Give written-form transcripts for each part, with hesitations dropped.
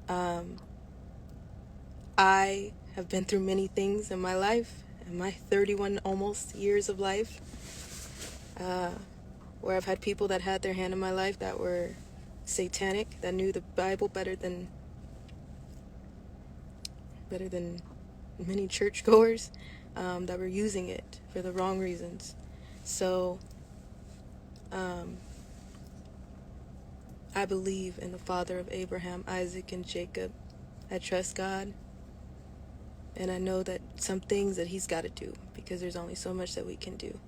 I have been through many things in my life, in my 31 almost years of life, where I've had people that had their hand in my life that were satanic, that knew the Bible better than many churchgoers, that were using it for the wrong reasons. So I believe in the Father of Abraham, Isaac, and Jacob. I trust God, and I know that some things that he's got to do, because there's only so much that we can do.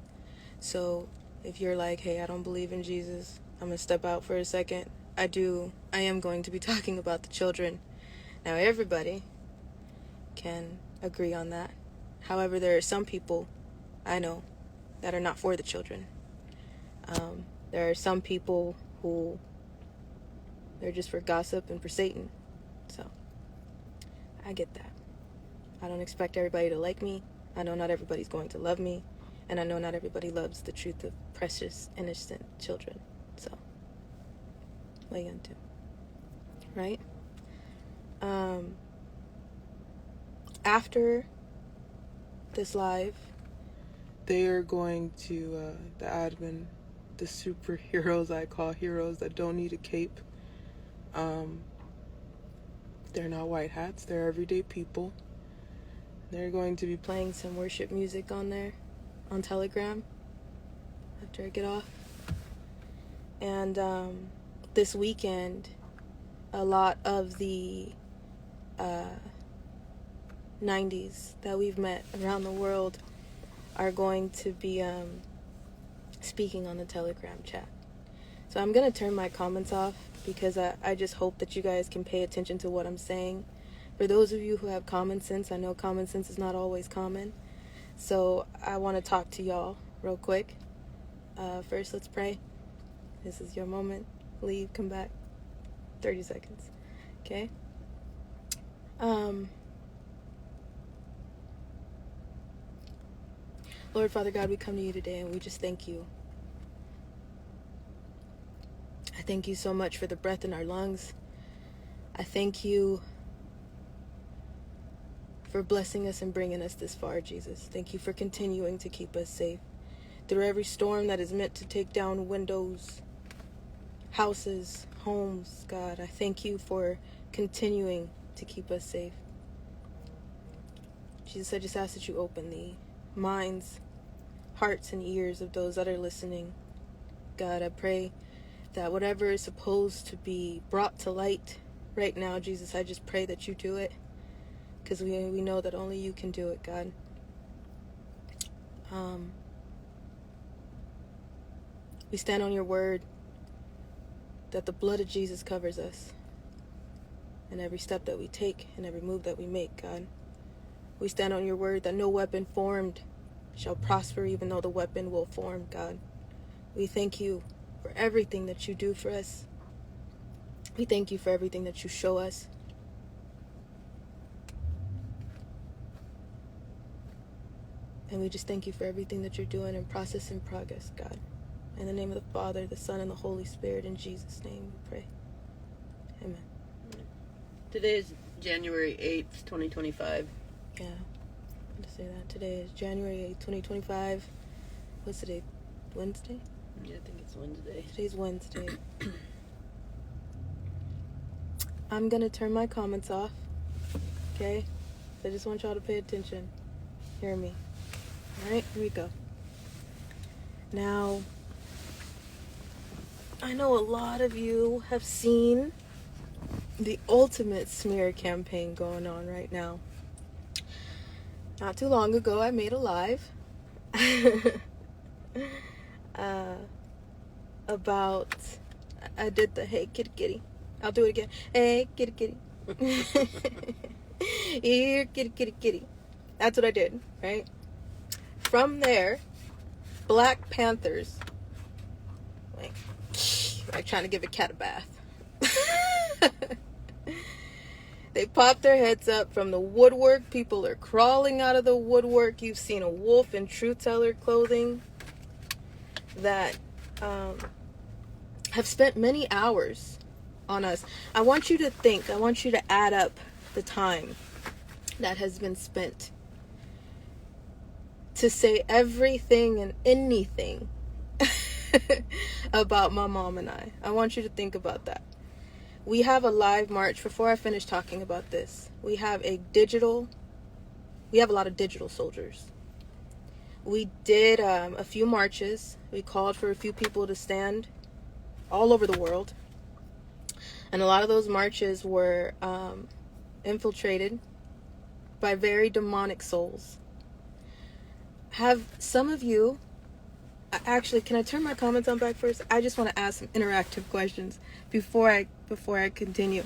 So if you're like, hey, I don't believe in Jesus, I'm going to step out for a second. I am going to be talking about the children. Now, everybody can agree on that. However, there are some people I know that are not for the children. There are some people who they're just for gossip and for Satan. So I get that. I don't expect everybody to like me. I know not everybody's going to love me. And I know not everybody loves the truth of precious, innocent children. So what are you going to do? Right? After this live, they are going to, the admin, the superheroes I call heroes that don't need a cape. They're not white hats. They're everyday people. They're going to be playing some worship music on there, on Telegram, after I get off. And this weekend, a lot of the 90s that we've met around the world are going to be speaking on the Telegram chat. So I'm going to turn my comments off, because I just hope that you guys can pay attention to what I'm saying. For those of you who have common sense, I know common sense is not always common. So I want to talk to y'all real quick. First, let's pray. This is your moment. Leave, come back. 30 seconds. Okay? Lord, Father God, we come to you today and we just thank you. I thank you so much for the breath in our lungs. I thank you for blessing us and bringing us this far, Jesus. Thank you for continuing to keep us safe through every storm that is meant to take down windows, houses, homes, God. I thank you for continuing to keep us safe. Jesus, I just ask that you open the minds, hearts, and ears of those that are listening. God, I pray that whatever is supposed to be brought to light right now, Jesus, I just pray that you do it, because we know that only you can do it, God. We stand on your word that the blood of Jesus covers us in every step that we take and every move that we make, God. We stand on your word that no weapon formed shall prosper, even though the weapon will form, God. We thank you for everything that you do for us. We thank you for everything that you show us. And we just thank you for everything that you're doing in process and progress, God. In the name of the Father, the Son, and the Holy Spirit, in Jesus' name we pray. Amen. Today is January 8th, 2025. Yeah, I'm to say that. Today is January 8th, 2025. What's today? Wednesday? Yeah, I think it's Wednesday. Today's Wednesday. I'm going to turn my comments off, okay? So I just want y'all to pay attention. Hear me. All right, here we go. Now, I know a lot of you have seen the ultimate smear campaign going on right now. Not too long ago, I made a live about, I did the hey kitty kitty. I'll do it again. Hey kitty kitty. Here kitty kitty kitty. That's what I did, right? From there, Black Panthers, like trying to give a cat a bath. They pop their heads up from the woodwork. People are crawling out of the woodwork. You've seen a wolf in Truth Teller clothing that have spent many hours on us. I want you to think, I want you to add up the time that has been spent to say everything and anything about my mom and I. I want you to think about that. We have a live march. Before I finish talking about this, we have a lot of digital soldiers. We did a few marches. We called for a few people to stand all over the world. And a lot of those marches were infiltrated by very demonic souls. Have some of you, actually, can I turn my comments on back first? I just want to ask some interactive questions before I continue.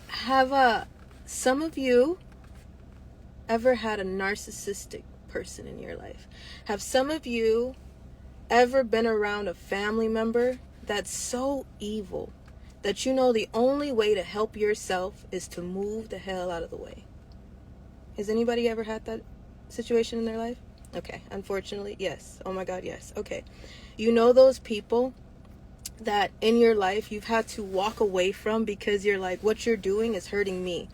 Have some of you ever had a narcissistic person in your life? Have some of you ever been around a family member that's so evil that you know the only way to help yourself is to move the hell out of the way? Has anybody ever had that situation in their life? Okay, unfortunately, yes. Oh my God, yes. Okay. You know those people that in your life you've had to walk away from because you're like, what you're doing is hurting me.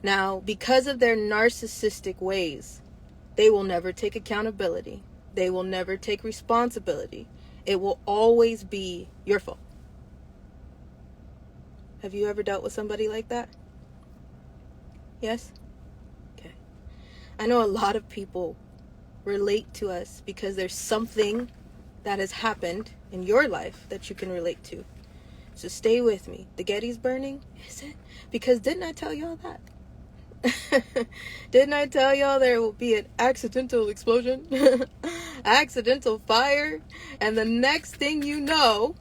Now, because of their narcissistic ways, they will never take accountability. They will never take responsibility. It will always be your fault. Have you ever dealt with somebody like that? Yes? Okay. I know a lot of people relate to us because there's something that has happened in your life that you can relate to. So stay with me. The Getty's burning? Is it? Because didn't I tell y'all that? Didn't I tell y'all there will be an accidental explosion? Accidental fire? And the next thing you know,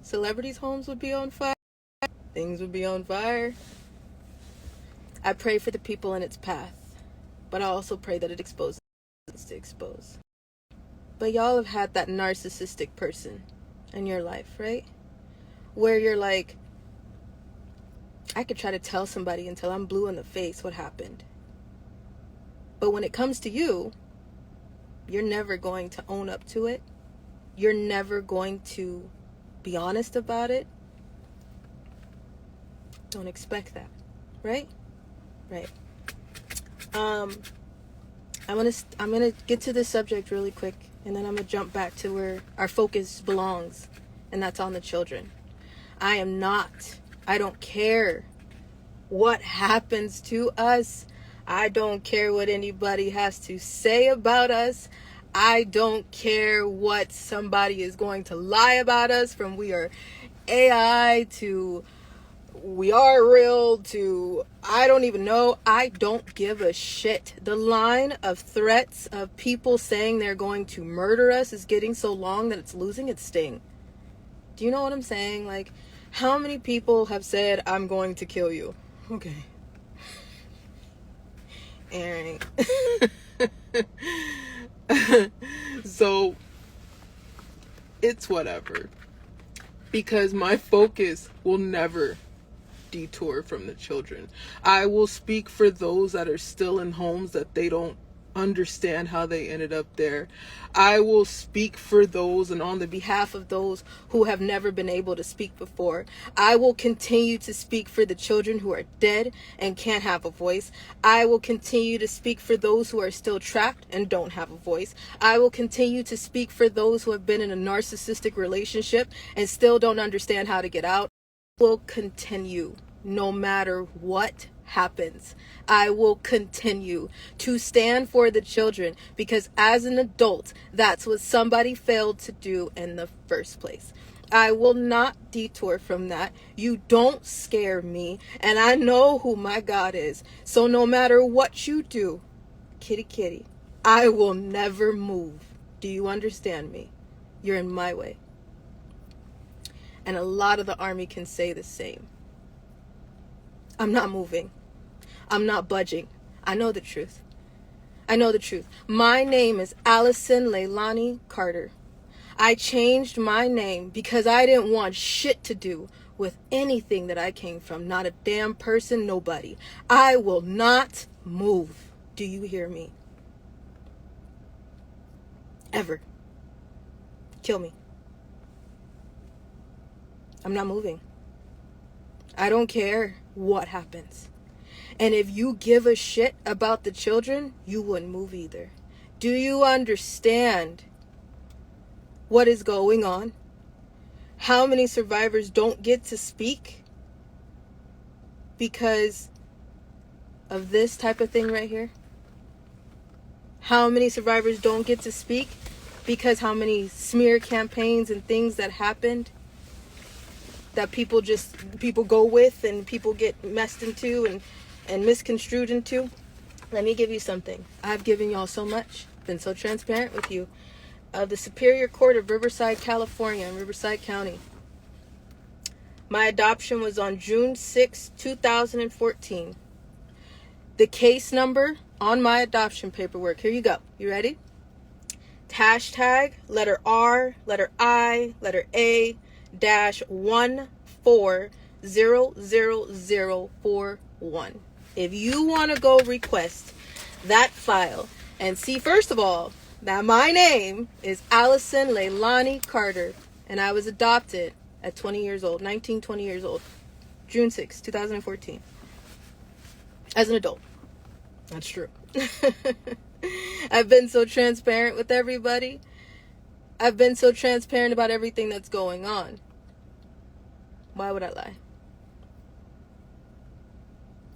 celebrities' homes would be on fire. Things would be on fire. I pray for the people in its path, but I also pray that it exposes to expose. But y'all have had that narcissistic person in your life, right? Where you're like, I could try to tell somebody until I'm blue in the face what happened. But when it comes to you, you're never going to own up to it. You're never going to be honest about it. Don't expect that, right? Right. I'm gonna get to this subject really quick, and then I'm gonna jump back to where our focus belongs, and that's on the children. I don't care what happens to us. I don't care what anybody has to say about us. I don't care what somebody is going to lie about us, from we are AI to we are real to I don't even know. I don't give a shit. The line of threats of people saying they're going to murder us is getting so long that it's losing its sting. Do you know what I'm saying? Like, how many people have said, I'm going to kill you? Okay. Aaron. So, it's whatever. Because my focus will never detour from the children. I will speak for those that are still in homes that they don't understand how they ended up there. I will speak for those and on the behalf of those who have never been able to speak before. I will continue to speak for the children who are dead and can't have a voice. I will continue to speak for those who are still trapped and don't have a voice. I will continue to speak for those who have been in a narcissistic relationship and still don't understand how to get out. I will continue no matter what happens. I will continue to stand for the children, because as an adult, that's what somebody failed to do in the first place. I will not detour from that. You don't scare me, and I know who my God is. So no matter what you do, kitty kitty, I will never move. Do you understand me? You're in my way. And a lot of the army can say the same. I'm not moving. I'm not budging. I know the truth. I know the truth. My name is Allison Leilani Carter. I changed my name because I didn't want shit to do with anything that I came from. Not a damn person, nobody. I will not move. Do you hear me? Ever. Kill me. I'm not moving. I don't care what happens. And if you give a shit about the children, you wouldn't move either. Do you understand what is going on? How many survivors don't get to speak because of this type of thing right here? How many survivors don't get to speak because how many smear campaigns and things that happened that people go with and people get messed into and misconstrued into? Let me give you something. I've given y'all so much, been so transparent with you. The Superior Court of Riverside, California, in Riverside County. My adoption was on June 6, 2014. The case number on my adoption paperwork. Here you go. You ready? Hashtag letter R, letter I, letter A, dash 140041. If you want to go request that file and see, first of all, that my name is Allison Leilani Carter, and I was adopted at 20 years old, 20 years old, June 6, 2014, as an adult. That's true. I've been so transparent with everybody. I've been so transparent about everything that's going on. Why would I lie?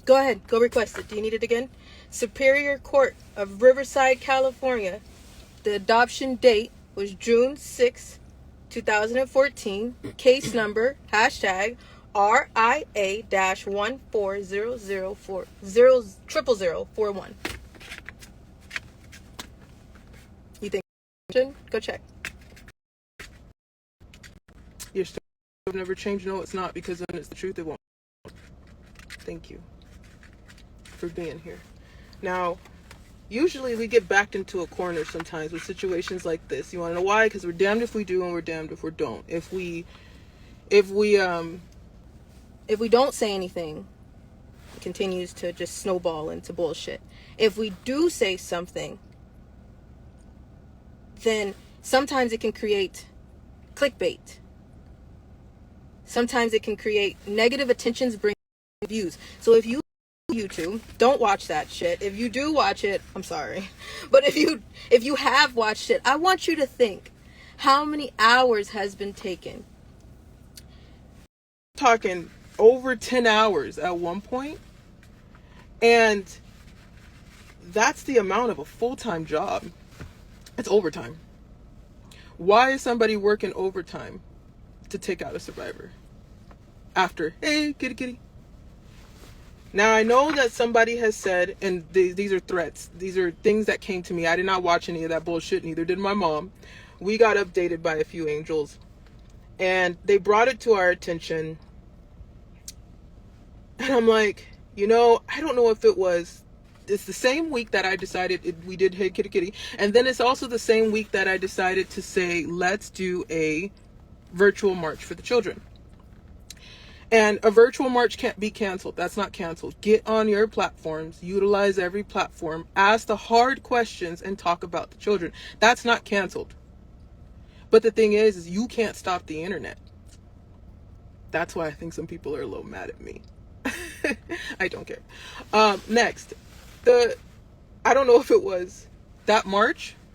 Go ahead, go request it. Do you need it again? Superior Court of Riverside, California. The adoption date was June 6, 2014. Case number, hashtag RIA-14000400041. You think? Go check. Your story will never change. No, it's not, because when it's the truth, it won't. Thank you for being here. Now, usually we get backed into a corner sometimes with situations like this. You want to know why? Because we're damned if we do and we're damned if we don't. If we don't say anything, it continues to just snowball into bullshit. If we do say something, then sometimes it can create clickbait. Sometimes it can create negative attentions, bring views. So if you YouTube, don't watch that shit. If you do watch it, I'm sorry. But if you have watched it, I want you to think how many hours has been taken. Talking over 10 hours at one point, and that's the amount of a full-time job. It's overtime. Why is somebody working overtime to take out a survivor after, hey, kitty kitty? Now, I know that somebody has said, and these are threats, these are things that came to me. I did not watch any of that bullshit, neither did my mom. We got updated by a few angels, and they brought it to our attention. And I'm like, I don't know if it's the same week that I decided we did Hey Kitty Kitty. And then it's also the same week that I decided to say, let's do a virtual march for the children. And a virtual march can't be canceled. That's not canceled. Get on your platforms, utilize every platform, ask the hard questions, and talk about the children. That's not canceled. But the thing is you can't stop the internet. That's why I think some people are a little mad at me. I don't care. Next, I don't know if it was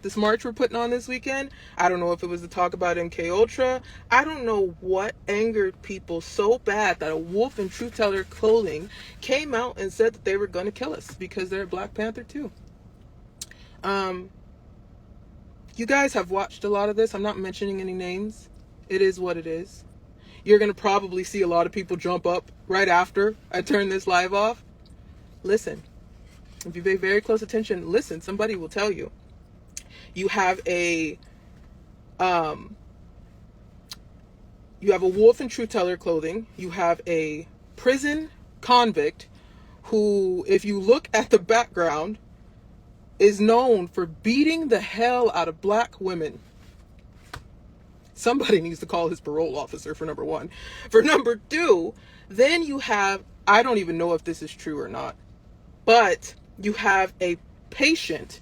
this march we're putting on this weekend. I don't know if it was to talk about MK Ultra. I don't know what angered people so bad that a wolf in Truth Teller clothing came out and said that they were going to kill us because they're a Black Panther too. You guys have watched a lot of this. I'm not mentioning any names. It is what it is. You're going to probably see a lot of people jump up right after I turn this live off. Listen. If you pay very close attention, listen. Somebody will tell you. You have a wolf in Truth Teller clothing. You have a prison convict who, if you look at the background, is known for beating the hell out of Black women. Somebody needs to call his parole officer, for number one. For number two, then you have, I don't even know if this is true or not, but you have a patient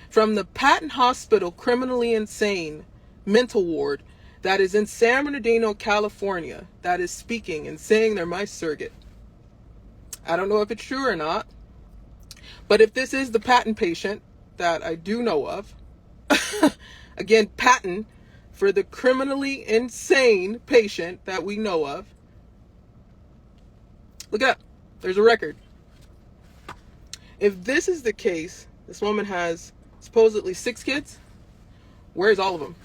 from the Patton Hospital criminally insane mental ward that is in San Bernardino, California, that is speaking and saying they're my surrogate. I don't know if it's true or not, but if this is the Patton patient that I do know of, again, Patton, for the criminally insane patient that we know of, look it up. There's a record. If this is the case, this woman has supposedly 6 kids. Where's all of them?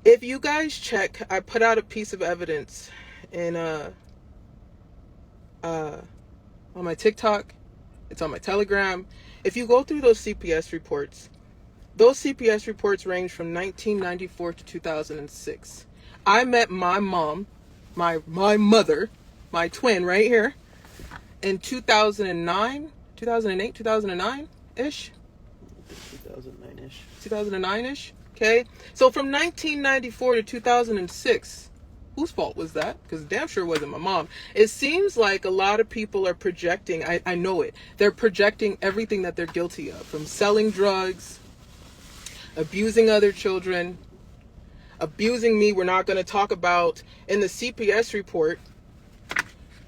If you guys check, I put out a piece of evidence in on my TikTok. It's on my Telegram. If you go through those CPS reports range from 1994 to 2006. I met my mom, my mother, my twin right here, in 2009, 2008, 2009-ish? 2009-ish. 2009-ish, okay? So from 1994 to 2006, whose fault was that? Because damn sure wasn't my mom. It seems like a lot of people are projecting, I know it, they're projecting everything that they're guilty of, from selling drugs, abusing other children, abusing me. We're not going to talk about in the CPS report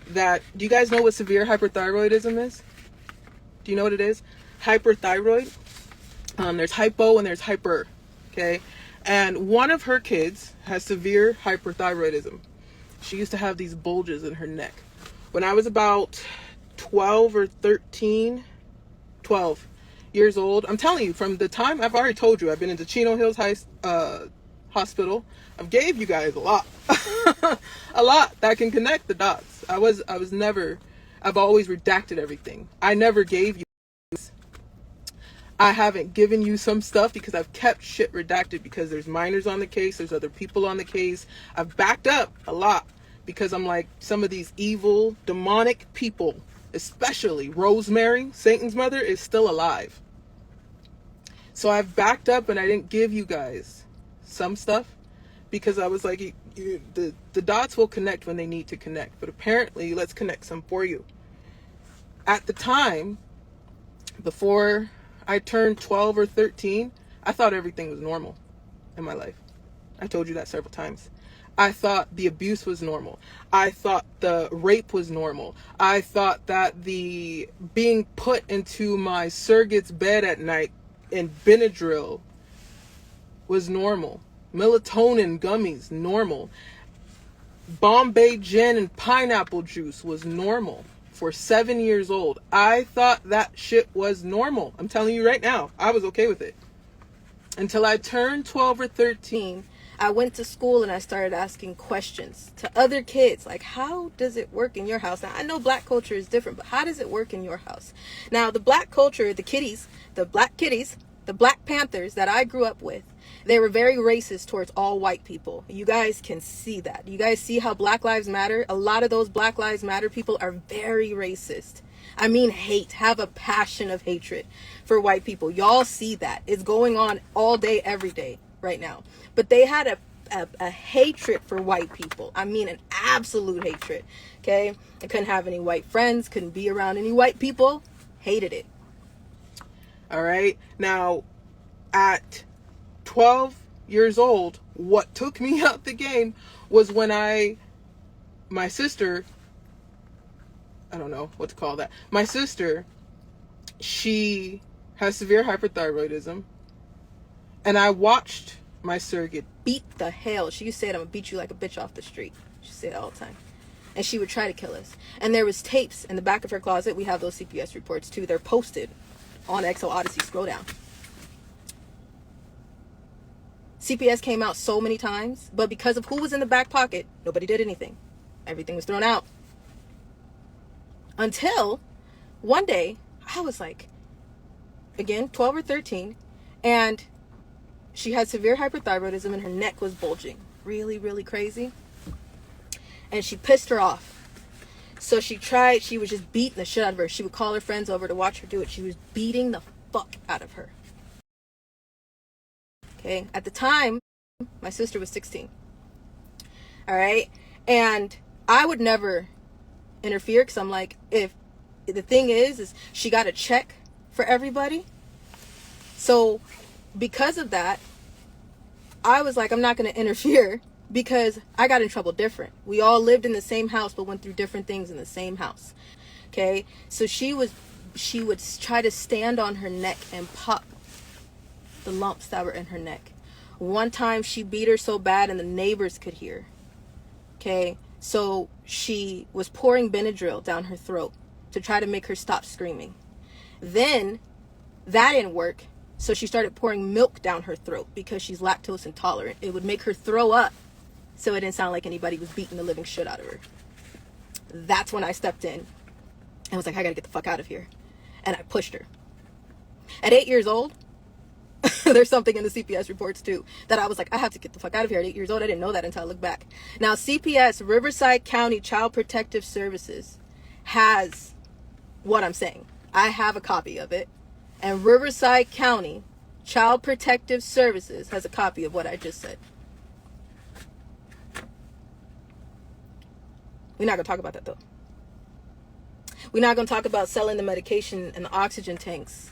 that, do you guys know what severe hyperthyroidism is? Do you know what it is? Hyperthyroid. There's hypo and there's hyper, okay? And one of her kids has severe hyperthyroidism. She used to have these bulges in her neck. When I was about 12 or 13, 12 years old, I'm telling you, from the time, I've already told you, I've been into Chino Hills Hospital. I've gave you guys a lot. A lot that can connect the dots. I've always redacted everything. I never gave you. I haven't given you some stuff because I've kept shit redacted because there's minors on the case, there's other people on the case. I've backed up a lot because I'm like, some of these evil, demonic people, especially Rosemary, Satan's mother, is still alive. So I've backed up and I didn't give you guys some stuff because I was like, the dots will connect when they need to connect. But apparently, let's connect some for you. At the time, before I turned 12 or 13, I thought everything was normal in my life. I told you that several times. I thought the abuse was normal. I thought the rape was normal. I thought that the being put into my surrogate's bed at night in Benadryl was normal. Melatonin gummies, normal. Bombay gin and pineapple juice was normal. For 7 years old, I thought that shit was normal. I'm telling you right now, I was okay with it. Until I turned 12 or 13, I went to school and I started asking questions to other kids. Like, how does it work in your house? Now, I know black culture is different, but how does it work in your house? Now, the black culture, the kitties, the black kitties, the Black Panthers that I grew up with, they were very racist towards all white people. You guys can see that. You guys see how Black Lives Matter? A lot of those Black Lives Matter people are very racist. I mean, have a passion of hatred for white people. Y'all see that. It's going on all day, every day right now. But they had a hatred for white people. I mean, an absolute hatred. Okay? I couldn't have any white friends, couldn't be around any white people. Hated it. All right? Now, at 12 years old, what took me out the game was when my sister, I don't know what to call that. My sister, she has severe hyperthyroidism. And I watched my surrogate beat the hell. She used to say, I'm going to beat you like a bitch off the street. She said it all the time. And she would try to kill us. And there was tapes in the back of her closet. We have those CPS reports too. They're posted on XO Odyssey. Scroll down. CPS came out so many times, but because of who was in the back pocket, nobody did anything. Everything was thrown out. Until one day, I was like, again, 12 or 13, and she had severe hyperthyroidism and her neck was bulging. Really, really crazy. And she pissed her off. So she was just beating the shit out of her. She would call her friends over to watch her do it. She was beating the fuck out of her. Okay, at the time, my sister was 16. All right, and I would never interfere because I'm like, if the thing is she got a check for everybody. So because of that, I was like, I'm not going to interfere because I got in trouble different. We all lived in the same house but went through different things in the same house. Okay? So she would try to stand on her neck and pop the lumps that were in her neck. One time she beat her so bad and the neighbors could hear. Okay? So she was pouring Benadryl down her throat to try to make her stop screaming. Then that didn't work. So she started pouring milk down her throat because she's lactose intolerant. It would make her throw up so it didn't sound like anybody was beating the living shit out of her. That's when I stepped in and was like, I gotta get the fuck out of here. And I pushed her. At 8 years old, there's something in the CPS reports too that I was like, I have to get the fuck out of here. At 8 years old, I didn't know that until I looked back. Now, CPS, Riverside County Child Protective Services, has what I'm saying. I have a copy of it. And Riverside County Child Protective Services has a copy of what I just said. We're not going to talk about that, though. We're not going to talk about selling the medication and the oxygen tanks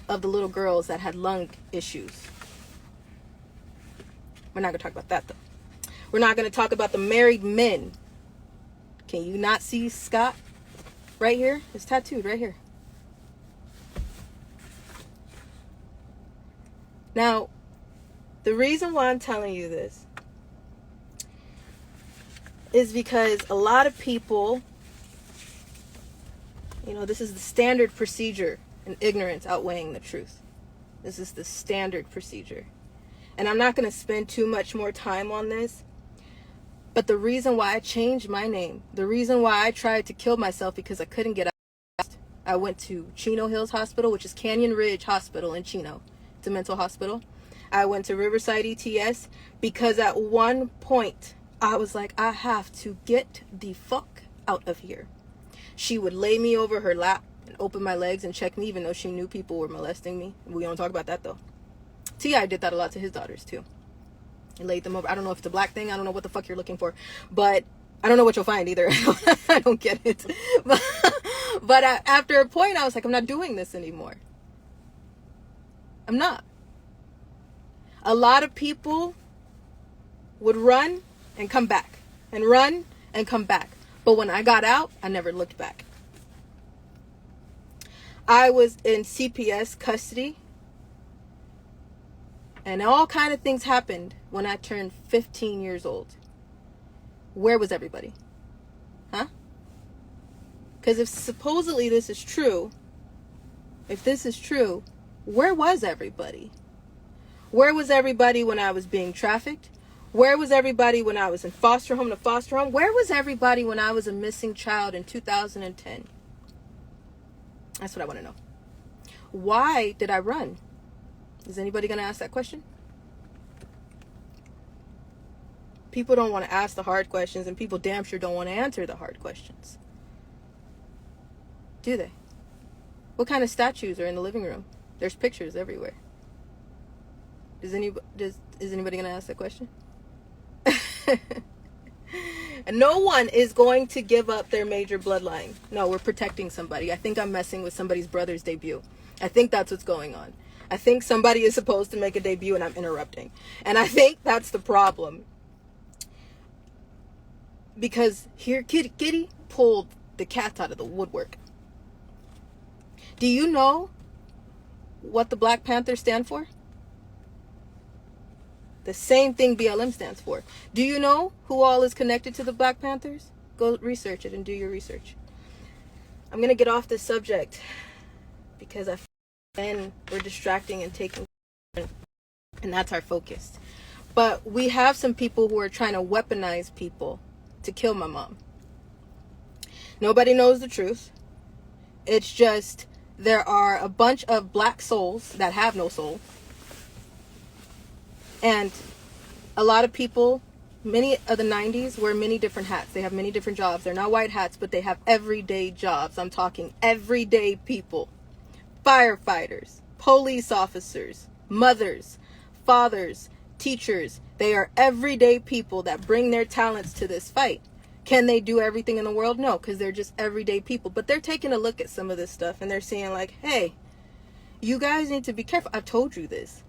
of the little girls that had lung issues. We're not going to talk about that, though. We're not going to talk about the married men. Can you not see Scott right here? It's tattooed right here. Now, the reason why I'm telling you this is because a lot of people, this is the standard procedure, and ignorance outweighing the truth. This is the standard procedure. And I'm not going to spend too much more time on this, but the reason why I changed my name, the reason why I tried to kill myself because I couldn't get out, I went to Chino Hills Hospital, which is Canyon Ridge Hospital in Chino. It's a mental hospital. I went to Riverside ETS because at one point I was like, I have to get the fuck out of here. She would lay me over her lap and open my legs and check me, even though she knew people were molesting me. We don't talk about that though. T.I. did that a lot to his daughters too. He laid them over. I don't know if it's a black thing. I don't know what the fuck you're looking for, but I don't know what you'll find either. I don't get it. But after a point, I was like, I'm not doing this anymore. I'm not. A lot of people would run and come back and run and come back. But when I got out, I never looked back. I was in CPS custody. And all kind of things happened when I turned 15 years old. Where was everybody? Huh? Because if supposedly this is true, where was everybody? Where was everybody when I was being trafficked? Where was everybody when I was in foster home to foster home? Where was everybody when I was a missing child in 2010? That's what I want to know. Why did I run? Is anybody going to ask that question? People don't want to ask the hard questions, and people damn sure don't want to answer the hard questions. Do they? What kind of statues are in the living room? There's pictures everywhere. Is anybody going to ask that question? And no one is going to give up their major bloodline. No, we're protecting somebody. I think I'm messing with somebody's brother's debut. I think that's what's going on. I think somebody is supposed to make a debut and I'm interrupting. And I think that's the problem. Because here, Kitty pulled the cat out of the woodwork. Do you know what the Black Panthers stand for? The same thing BLM stands for. Do you know who all is connected to the Black Panthers? Go research it and do your research. I'm going to get off this subject because then we're distracting and taking, and that's our focus. But we have some people who are trying to weaponize people to kill my mom. Nobody knows the truth. It's just there are a bunch of black souls that have no soul. And a lot of people, many of the 90s wear many different hats. They have many different jobs. They're not white hats, but they have everyday jobs. I'm talking everyday people. Firefighters, police officers, mothers, fathers, teachers. They are everyday people that bring their talents to this fight. Can they do everything in the world? No, because they're just everyday people. But they're taking a look at some of this stuff and they're seeing like, hey, You guys need to be careful. I've told you this.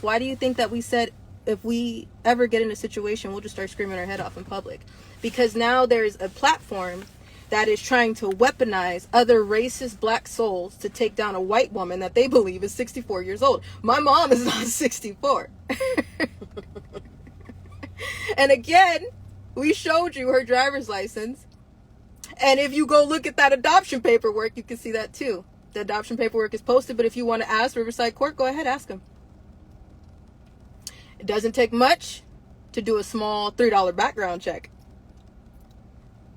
Why do you think that we said if we ever get in a situation, we'll just start screaming our head off in public? Because now there's a platform that is trying to weaponize other racist black souls to take down a white woman that they believe is 64 years old. My mom is not 64. And again, we showed you her driver's license. And if you go look at that adoption paperwork, you can see that too. The adoption paperwork is posted, but if you want to ask Riverside Court, go ahead, ask them. It doesn't take much to do a small $3 background check.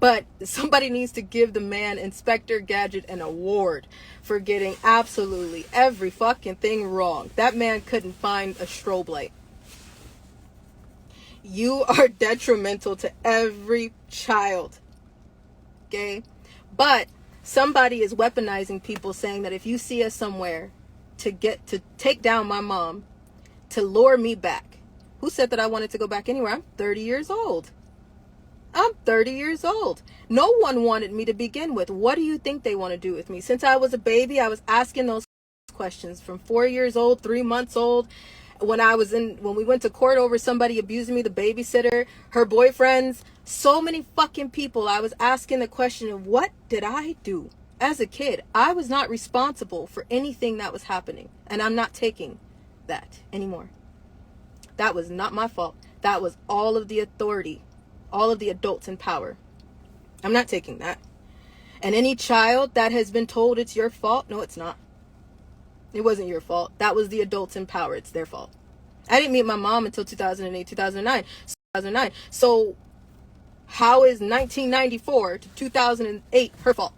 But somebody needs to give the man, Inspector Gadget, an award for getting absolutely every fucking thing wrong. That man couldn't find a strobe light. You are detrimental to every child. Okay? But somebody is weaponizing people, saying that if you see us somewhere to take down my mom, to lure me back. Who said that I wanted to go back anywhere? I'm 30 years old. I'm 30 years old. No one wanted me to begin with. What do you think they want to do with me? Since I was a baby, I was asking those questions from 4 years old, 3 months old. When we went to court over somebody abusing me, the babysitter, her boyfriends, so many fucking people, I was asking the question of what did I do? As a kid, I was not responsible for anything that was happening. And I'm not taking that anymore. That was not my fault. That was all of the authority, all of the adults in power. I'm not taking that. And any child that has been told it's your fault, no, it's not. It wasn't your fault. That was the adults in power. It's their fault. I didn't meet my mom until 2008, 2009. So how is 1994 to 2008 her fault?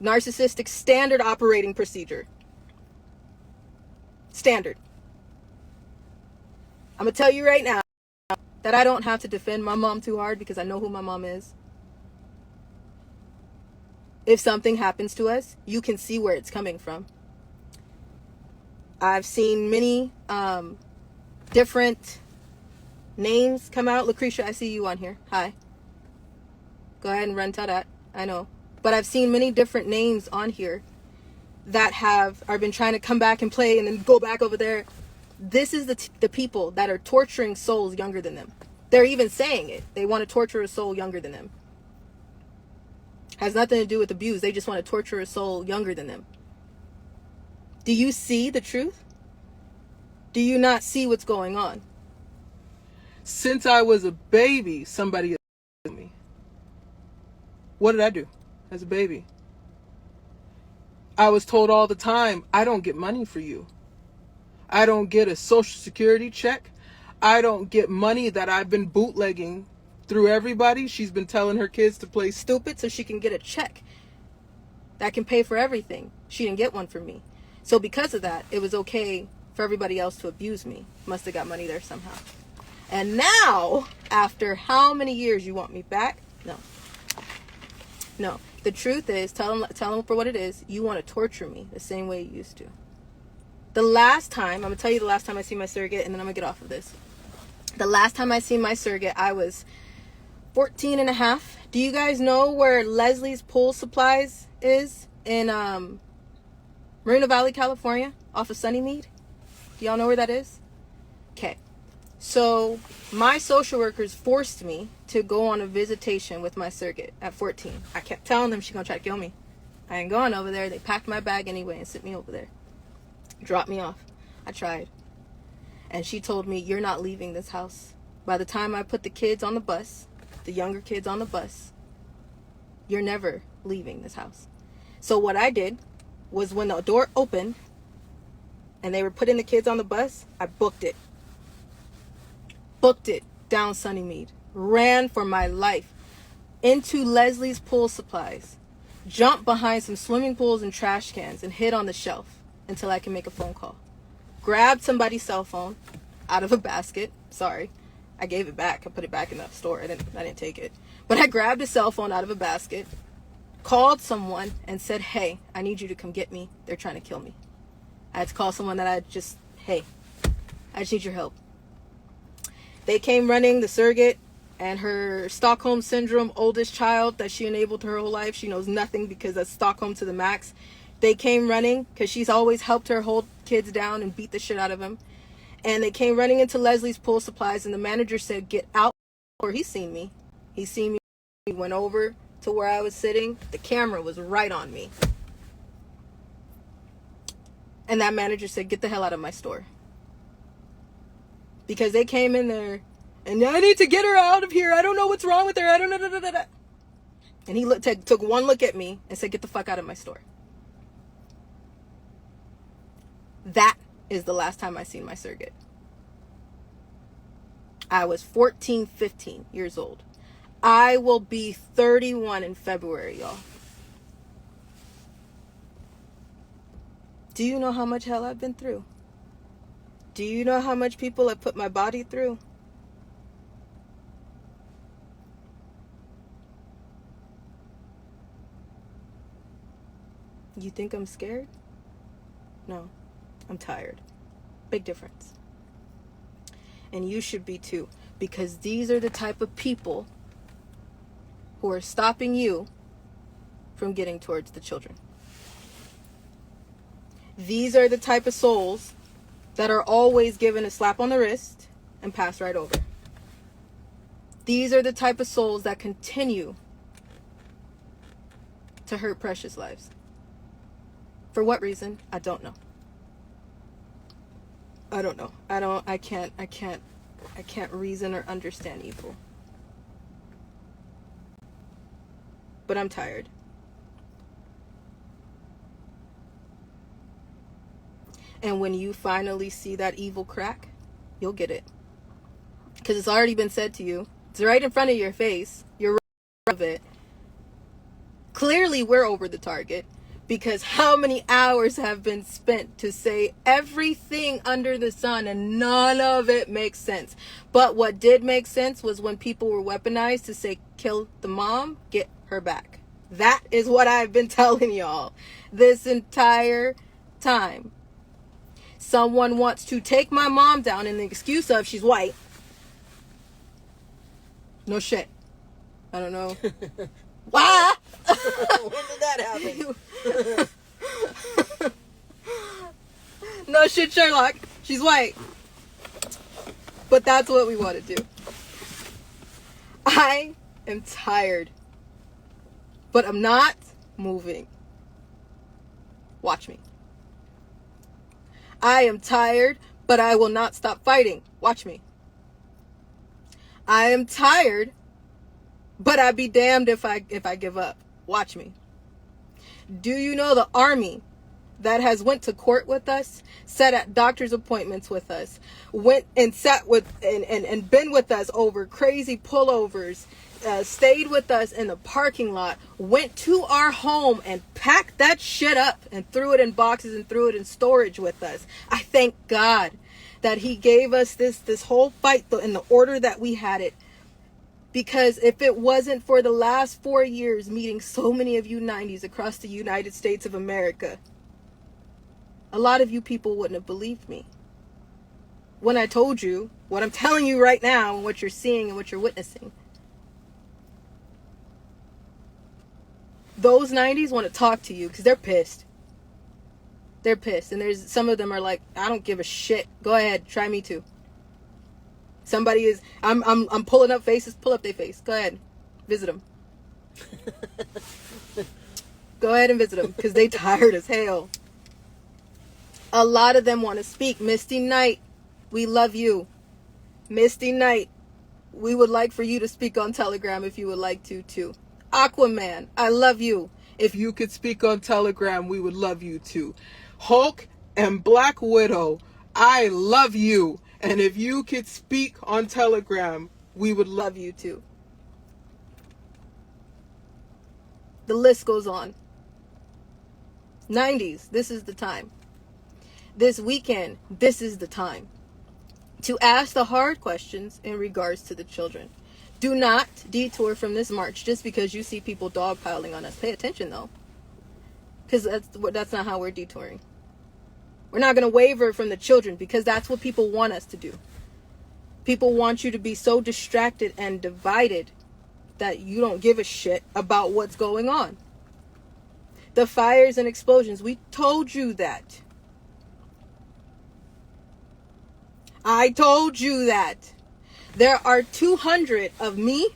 Narcissistic standard operating procedure. Standard. I'm going to tell you right now that I don't have to defend my mom too hard because I know who my mom is. If something happens to us, you can see where it's coming from. I've seen many different names come out. Lucretia, I see you on here. Hi. Go ahead and run to that. I know. But I've seen many different names on here that are been trying to come back and play and then go back over there. This is the people that are torturing souls younger than them. They're even saying it. They want to torture a soul younger than them. Has nothing to do with abuse. They just want to torture a soul younger than them. Do you see the truth? Do you not see what's going on? Since I was a baby, somebody abused me. What did I do as a baby? I was told all the time, I don't get money for you. I don't get a social security check. I don't get money that I've been bootlegging through everybody. She's been telling her kids to play stupid so she can get a check that can pay for everything. She didn't get one for me. So because of that, it was okay for everybody else to abuse me. Must have got money there somehow. And now, after how many years you want me back? No. The truth is, tell them for what it is. You want to torture me the same way you used to. The last time, I'm going to tell you the last time I seen my surrogate, and then I'm going to get off of this. The last time I seen my surrogate, I was 14 and a half. Do you guys know where Leslie's Pool Supplies is in Moreno Valley, California, off of Sunnymead? Do y'all know where that is? Okay. So my social workers forced me to go on a visitation with my surrogate at 14. I kept telling them she's going to try to kill me. I ain't going over there. They packed my bag anyway and sent me over there. Dropped me off. I tried. And she told me, you're not leaving this house. By the time I put the kids on the bus, the younger kids on the bus, you're never leaving this house. So what I did was when the door opened and they were putting the kids on the bus, I booked it. Booked it down Sunnymead. Ran for my life into Leslie's Pool Supplies. Jumped behind some swimming pools and trash cans and hid on the shelf until I can make a phone call. Grabbed somebody's cell phone out of a basket. Sorry, I gave it back. I put it back in the store. I didn't take it. But I grabbed a cell phone out of a basket, called someone and said, hey, I need you to come get me. They're trying to kill me. I had to call someone that I just need your help. They came running, the surrogate, and her Stockholm Syndrome oldest child that she enabled her whole life, she knows nothing because that's Stockholm to the max. They came running because she's always helped her hold kids down and beat the shit out of them. And they came running into Leslie's pool supplies, and the manager said, "Get out." Or he's seen me. He's seen me. He went over to where I was sitting. The camera was right on me. And that manager said, "Get the hell out of my store." Because they came in there, and I need to get her out of here. I don't know what's wrong with her. I don't know. And he took one look at me and said, "Get the fuck out of my store." That is the last time I seen my surrogate. I was 14, 15 years old. I will be 31 in February, y'all. Do you know how much hell I've been through? Do you know how much people have put my body through? You think I'm scared? No, I'm tired. Big difference. And you should be too, because these are the type of people who are stopping you from getting towards the children. These are the type of souls that are always given a slap on the wrist and pass right over. These are the type of souls that continue to hurt precious lives. For what reason? I don't know. I don't know. I can't reason or understand evil. But I'm tired. And when you finally see that evil crack, you'll get it. Because it's already been said to you. It's right in front of your face. You're right of it. Clearly, we're over the target. Because how many hours have been spent to say everything under the sun and none of it makes sense. But what did make sense was when people were weaponized to say, kill the mom, get her back. That is what I've been telling y'all this entire time. Someone wants to take my mom down in the excuse of she's white. No shit. I don't know. Why? When did that happen? No shit, Sherlock. She's white. But that's what we want to do. I am tired. But I'm not moving. Watch me. I am tired, but I will not stop fighting. Watch me. I am tired, but I'd be damned if I give up. Watch me. Do you know the army that has went to court with us, sat at doctor's appointments with us, went and sat with and been with us over crazy pullovers, stayed with us in the parking lot, went to our home and packed that shit up and threw it in boxes and threw it in storage with us. I thank God that he gave us this whole fight in the order that we had it. Because if it wasn't for the last 4 years meeting so many of you 90s across the United States of America, a lot of you people wouldn't have believed me. When I told you what I'm telling you right now and what you're seeing and what you're witnessing. Those 90s want to talk to you because they're pissed. They're pissed. And there's some of them are like, I don't give a shit. Go ahead. Try me too. Somebody is, I'm pulling up faces. Pull up their face. Go ahead. Visit them. Go ahead and visit them because they tired as hell. A lot of them want to speak. Misty Knight, we love you. Misty Knight, we would like for you to speak on Telegram if you would like to too. Aquaman, I love you. If you could speak on Telegram, we would love you too. Hulk and Black Widow, I love you. And if you could speak on Telegram, we would love you too. The list goes on. 90s, this is the time. This weekend, this is the time to ask the hard questions in regards to the children. Do not detour from this march just because you see people dogpiling on us. Pay attention though, because that's not how we're detouring. We're not going to waver from the children because that's what people want us to do. People want you to be so distracted and divided that you don't give a shit about what's going on. The fires and explosions, we told you that. I told you that. There are 200 of me,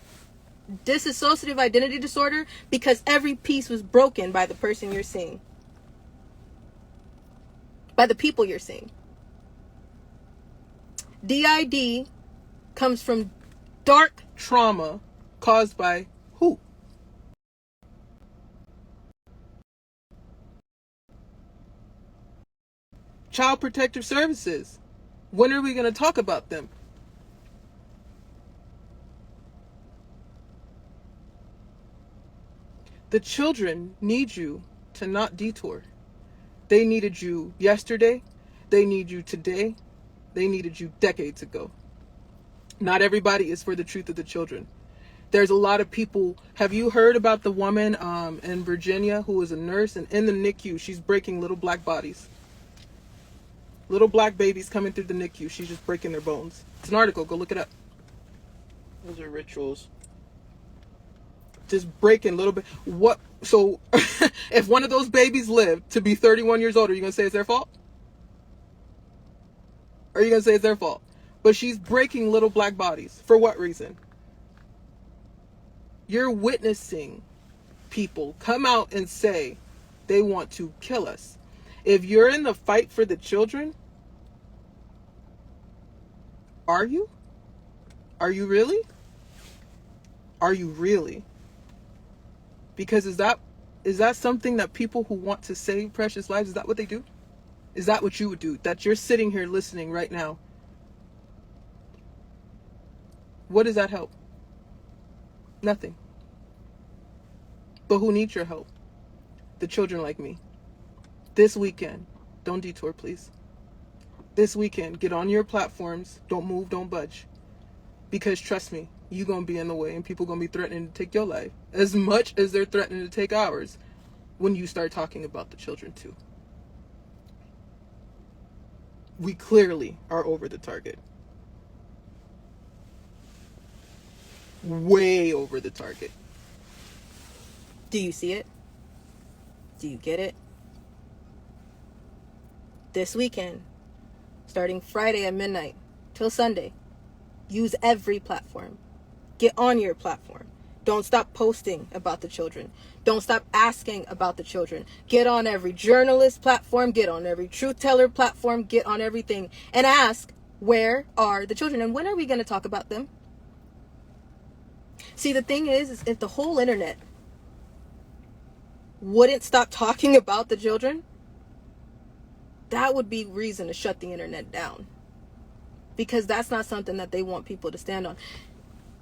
dissociative identity disorder, because every piece was broken by the person you're seeing. By the people you're seeing. DID comes from dark Trauma caused by who? Child Protective Services. When are we going to talk about them? The children need you to not detour. They needed you yesterday. They need you today. They needed you decades ago. Not everybody is for the truth of the children. There's a lot of people. Have you heard about the woman in Virginia who is a nurse, and in the NICU, she's breaking little black bodies? Little black babies coming through the NICU. She's just breaking their bones. It's an article. Go look it up. Those are rituals. Just breaking little bit. What? So, if one of those babies lived to be 31 years old, are you going to say it's their fault? Are you going to say it's their fault? But she's breaking little black bodies. For what reason? You're witnessing people come out and say they want to kill us. If you're in the fight for the children, are you? Are you really? Are you really? Because is that something that people who want to save precious lives, is that what they do? Is that what you would do? That you're sitting here listening right now. What does that help? Nothing. But who needs your help? The children like me. This weekend, don't detour, please. This weekend, get on your platforms. Don't move, don't budge. Because trust me, you're going to be in the way and people going to be threatening to take your life as much as they're threatening to take ours when you start talking about the children too. We clearly are over the target. Way over the target. Do you see it? Do you get it? This weekend, starting Friday at midnight till Sunday, use every platform. Get on your platform. Don't stop posting about the children. Don't stop asking about the children. Get on every journalist platform. Get on every truth teller platform. Get on everything and ask, where are the children? And when are we going to talk about them? See, the thing is if the whole internet wouldn't stop talking about the children, that would be reason to shut the internet down. Because that's not something that they want people to stand on.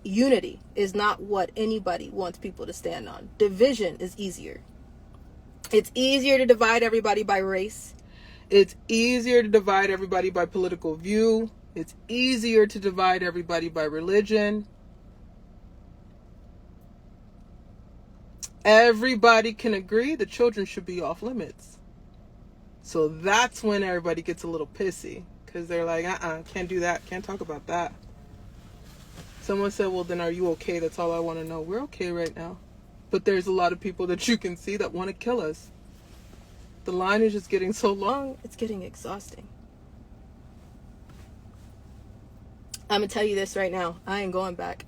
Unity is not what anybody wants people to stand on. Division is easier. It's easier to divide everybody by race. It's easier to divide everybody by political view. It's easier to divide everybody by religion. Everybody can agree the children should be off limits. So that's when everybody gets a little pissy. Because they're like, can't do that. Can't talk about that. Someone said, well, then are you okay? That's all I want to know. We're okay right now. But there's a lot of people that you can see that want to kill us. The line is just getting so long. It's getting exhausting. I'm going to tell you this right now. I ain't going back.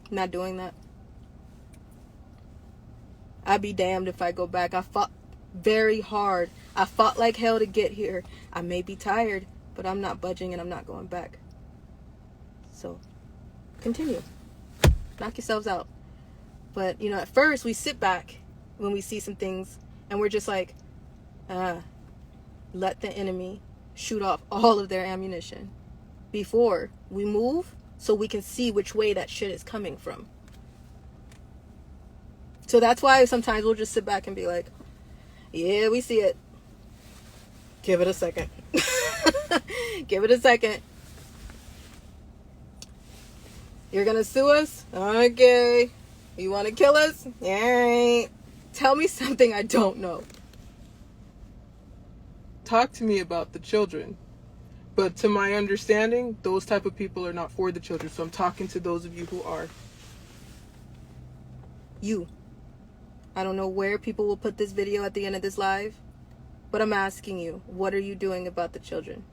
I'm not doing that. I'd be damned if I go back. I fought very hard. I fought like hell to get here. I may be tired, but I'm not budging and I'm not going back. So, continue. Knock yourselves out. But, at first we sit back when we see some things and we're just like, let the enemy shoot off all of their ammunition before we move so we can see which way that shit is coming from. So that's why sometimes we'll just sit back and be like, yeah, we see it. Give it a second. Give it a second. You're going to sue us? Okay. You want to kill us? All right. Tell me something I don't know. Talk to me about the children. But to my understanding, those type of people are not for the children. So I'm talking to those of you who are. You. I don't know where people will put this video at the end of this live, but I'm asking you, what are you doing about the children?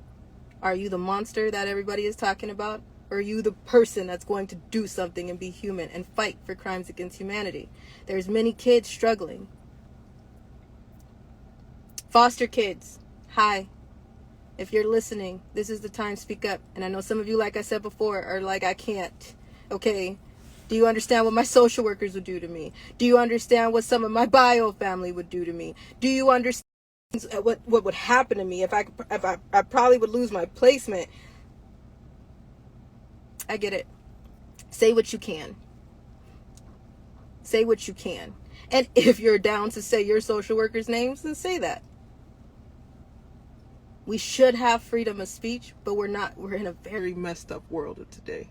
Are you the monster that everybody is talking about? Or are you the person that's going to do something and be human and fight for crimes against humanity? There's many kids struggling. Foster kids, hi. If you're listening, this is the time to speak up. And I know some of you, like I said before, are like, I can't. Okay. Do you understand what my social workers would do to me? Do you understand what some of my bio family would do to me? Do you understand what would happen to me if I probably would lose my placement? I get it. Say what you can. Say what you can. And if you're down to say your social workers' names, then say that. We should have freedom of speech, but we're not. We're in a very messed up world of today.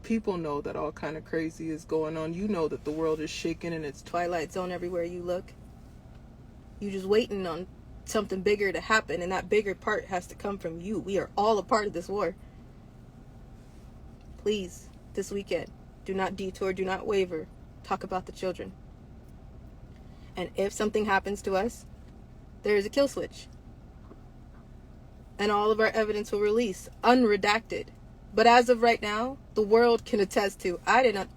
People know that all kind of crazy is going on. You know that the world is shaking and it's twilight zone everywhere you look. You just waiting on something bigger to happen, and that bigger part has to come from you. We are all a part of this war. Please, this weekend, do not detour, do not waver. Talk about the children. And if something happens to us, there is a kill switch. And all of our evidence will release, unredacted. But as of right now, the world can attest to, I didn't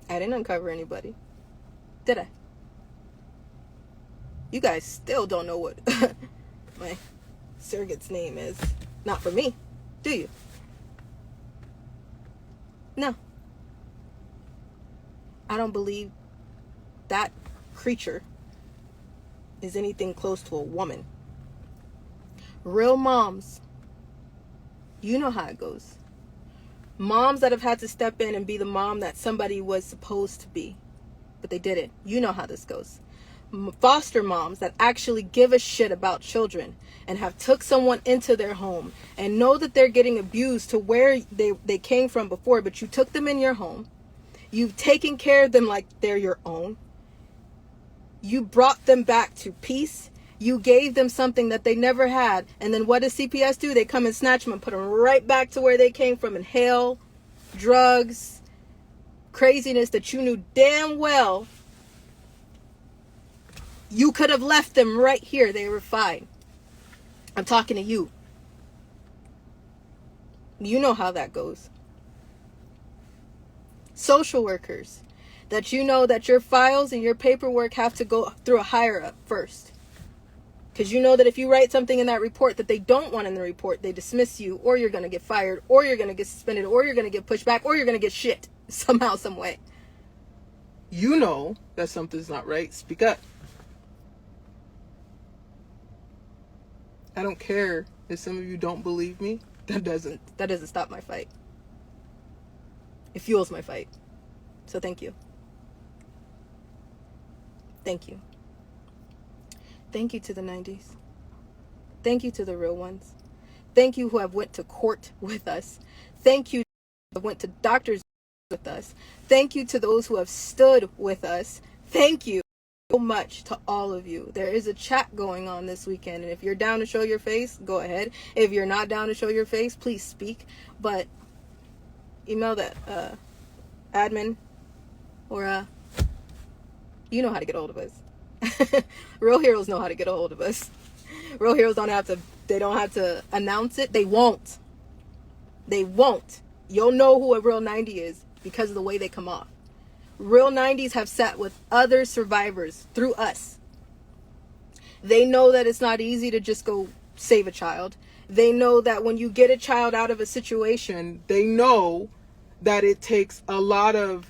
uncover anybody. Did I? You guys still don't know what my surrogate's name is. Not for me, do you? No. I don't believe that creature is anything close to a woman. Real moms, you know how it goes. Moms that have had to step in and be the mom that somebody was supposed to be, but they didn't. You know how this goes. Foster moms that actually give a shit about children and have took someone into their home and know that they're getting abused to where they came from before, but you took them in your home. You've taken care of them like they're your own. You brought them back to peace. You gave them something that they never had. And then what does CPS do? They come and snatch them and put them right back to where they came from in hell, drugs, craziness that you knew damn well you could have left them right here. They were fine. I'm talking to you. You know how that goes. Social workers, that you know that your files and your paperwork have to go through a higher up first. Because you know that if you write something in that report that they don't want in the report, they dismiss you, or you're going to get fired, or you're going to get suspended, or you're going to get pushed back, or you're going to get shit somehow, some way. You know that something's not right. Speak up. I don't care if some of you don't believe me. That doesn't stop my fight. It fuels my fight. So thank you. Thank you. Thank you to the 90s. Thank you to the real ones. Thank you who have went to court with us. Thank you who have went to doctors with us. Thank you to those who have stood with us. Thank you so much to all of you. There is a chat going on this weekend, and if you're down to show your face, go ahead. If you're not down to show your face, please speak. But email that admin, or you know how to get a hold of us. Real heroes know how to get a hold of us. Real heroes don't have to announce it. They won't. You'll know who a real 90 is because of the way they come off. Real 90s have sat with other survivors through us. They know that it's not easy to just go save a child. They know that when you get a child out of a situation, they know that it takes a lot of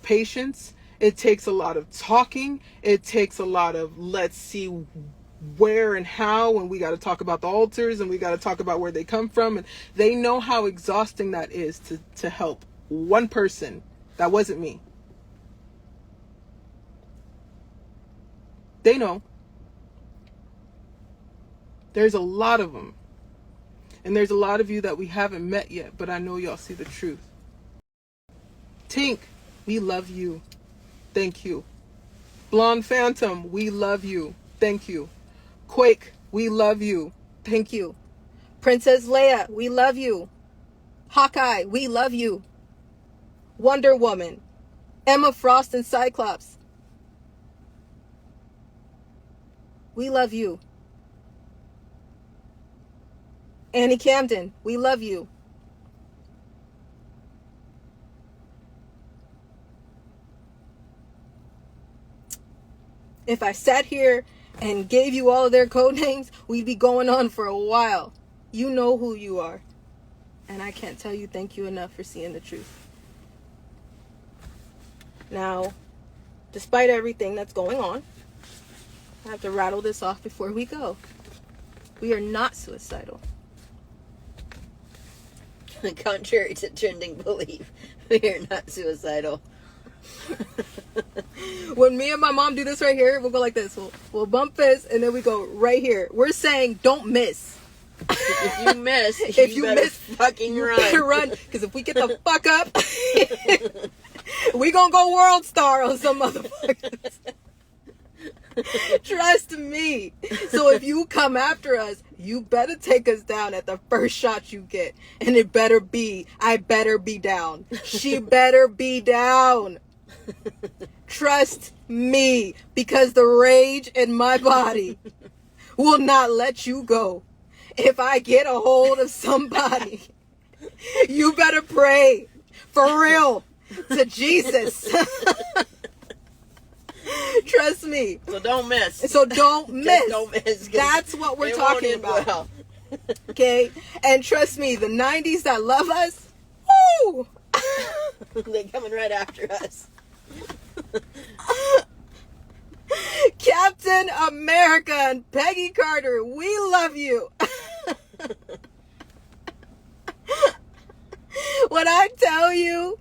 patience. It takes a lot of talking. It takes a lot of let's see where and how, and we got to talk about the altars, and we got to talk about where they come from. And they know how exhausting that is to help one person. That wasn't me. They know. There's a lot of them. And there's a lot of you that we haven't met yet, but I know y'all see the truth. Tink, we love you. Thank you. Blonde Phantom, we love you. Thank you. Quake, we love you. Thank you. Princess Leia, we love you. Hawkeye, we love you. Wonder Woman, Emma Frost and Cyclops, we love you. Annie Camden, we love you. If I sat here and gave you all of their code names, we'd be going on for a while. You know who you are. And I can't tell you thank you enough for seeing the truth. Now, despite everything that's going on, I have to rattle this off before we go. We are not suicidal. Contrary to trending belief, we are not suicidal. When me and my mom do this right here, we'll go like this. We'll bump this, and then we go right here. We're saying don't miss. If you miss, If you better miss, fucking you run. better run. Because if we get the fuck up, we gonna go world star on some motherfuckers. Trust me. So if you come after us, you better take us down at the first shot you get. And it better be, I better be down. She better be down. Trust me, because the rage in my body will not let you go. If I get a hold of somebody, you better pray for real to Jesus. Trust me. So don't miss. So don't miss. Don't miss. That's what we're it won't talking end about. well. Okay? And trust me, the 90s that love us, woo! They're coming right after us. Captain America and Peggy Carter, we love you. When I tell you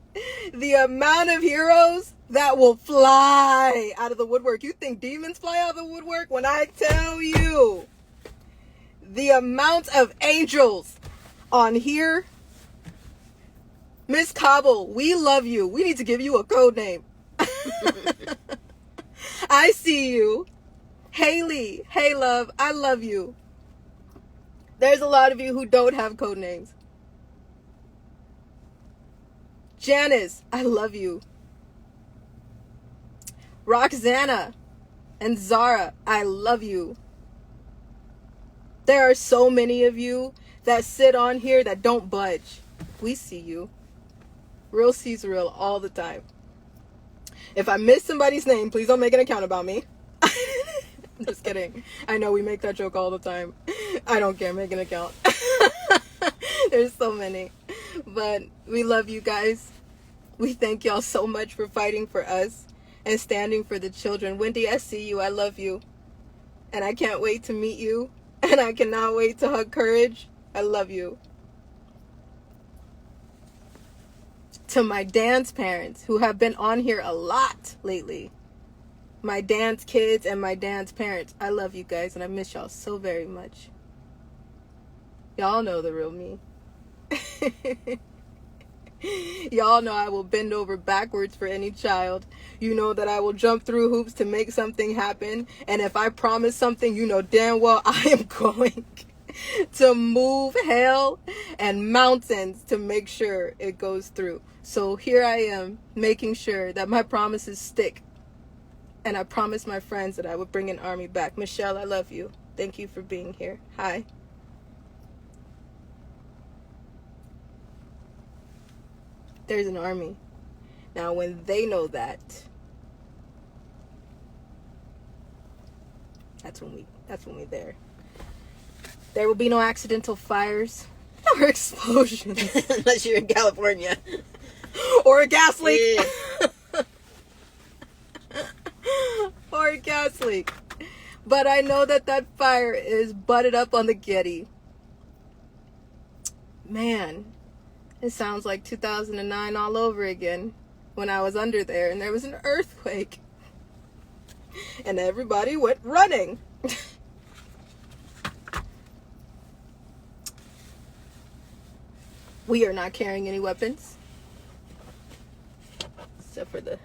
the amount of heroes that will fly out of the woodwork, you think demons fly out of the woodwork? When I tell you the amount of angels on here, Miss Cobble, we love you. We need to give you a code name. I see you. Haley, hey love, I love you. There's a lot of you who don't have code names. Janice, I love you. Roxana and Zara, I love you. There are so many of you that sit on here that don't budge. We see you. Real sees real all the time. If I miss somebody's name, please don't make an account about me. Just kidding. I know we make that joke all the time. I don't care. Make an account. There's so many. But we love you guys. We thank y'all so much for fighting for us and standing for the children. Wendy, I see you. I love you. And I can't wait to meet you. And I cannot wait to hug Courage. I love you. To my dance parents who have been on here a lot lately. My dance kids and my dance parents. I love you guys and I miss y'all so very much. Y'all know the real me. Y'all know I will bend over backwards for any child. You know that I will jump through hoops to make something happen. And if I promise something, you know damn well I am going to move hell and mountains to make sure it goes through. So here I am making sure that my promises stick. And I promised my friends that I would bring an army back. Michelle, I love you. Thank you for being here. Hi. There's an army. Now, when they know that, that's when we're there. There will be no accidental fires or explosions. Unless you're in California. Or a gas leak. Yeah. Or a gas leak. But I know that that fire is butted up on the Getty. Man, it sounds like 2009 all over again when I was under there and there was an earthquake. And everybody went running. We are not carrying any weapons. Except for the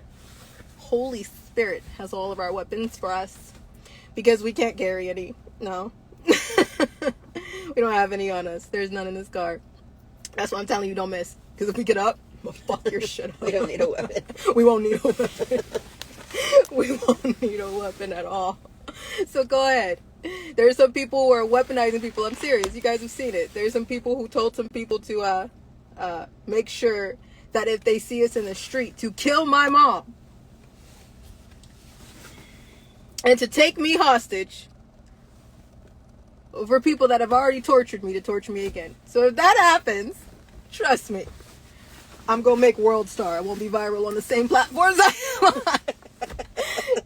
Holy Spirit has all of our weapons for us because we can't carry any. No. We don't have any on us. There's none in this car. That's why I'm telling you, don't miss. Because if we get up, we'll fuck your shit up. We don't need a weapon. We won't need a weapon. We won't need a weapon at all. So go ahead. There are some people who are weaponizing people. I'm serious. You guys have seen it. There's some people who told some people to make sure that if they see us in the street, to kill my mom. And to take me hostage for people that have already tortured me to torture me again. So if that happens, trust me, I'm going to make World Star. I won't be viral on the same platforms I am on.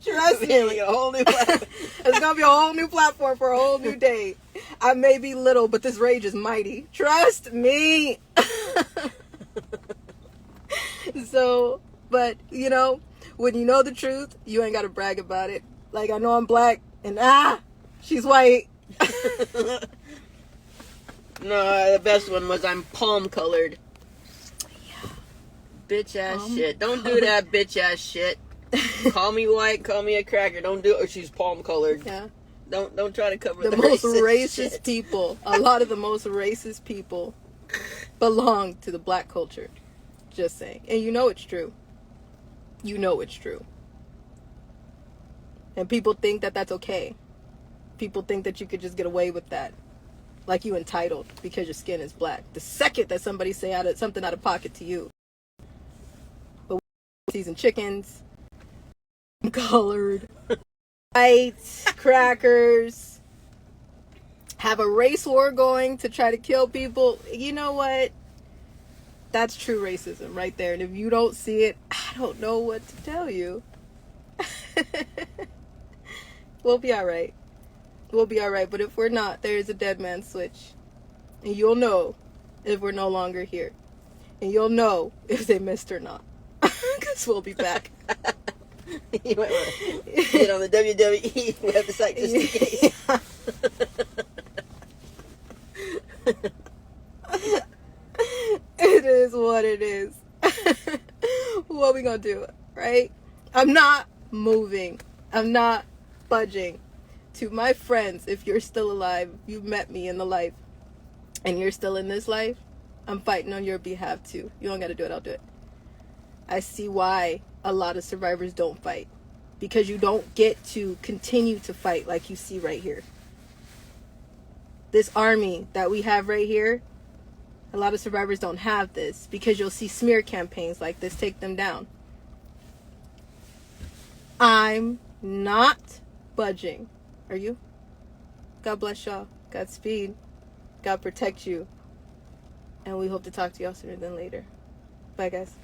Trust me. A whole new platform. It's going to be a whole new platform for a whole new day. I may be little, but this rage is mighty. Trust me. So, but, you know, when you know the truth, you ain't got to brag about it. Like, I know I'm black, and she's white. No, the best one was I'm palm colored. Yeah. Bitch ass shit. Don't do that bitch ass shit. Call me white, call me a cracker. Don't do it. Or she's palm colored. Yeah. Don't try to cover The most racist racist people, a lot of the most racist people belong to the black culture. Just saying. And you know it's true. You know it's true. And people think that that's okay. People think that you could just get away with that. Like you entitled because your skin is black. The second that somebody say something out of pocket to you. But seasoned chickens, colored, white, crackers, have a race war going to try to kill people. You know what? That's true racism right there. And if you don't see it, I don't know what to tell you. We'll be all right. We'll be all right. But if we're not, there is a dead man switch. And you'll know if we're no longer here. And you'll know if they missed or not. Because we'll be back. You might want to get on the WWE website just in case. It is what it is. What we gonna do, right? I'm not moving. I'm not budging. To my friends, if you're still alive, you've met me in the life, and you're still in this life, I'm fighting on your behalf too. You don't gotta do it, I'll do it. I see why a lot of survivors don't fight. Because you don't get to continue to fight like you see right here. This army that we have right here, a lot of survivors don't have this because you'll see smear campaigns like this take them down. I'm not budging. Are you? God bless y'all. Godspeed. God protect you. And we hope to talk to y'all sooner than later. Bye, guys.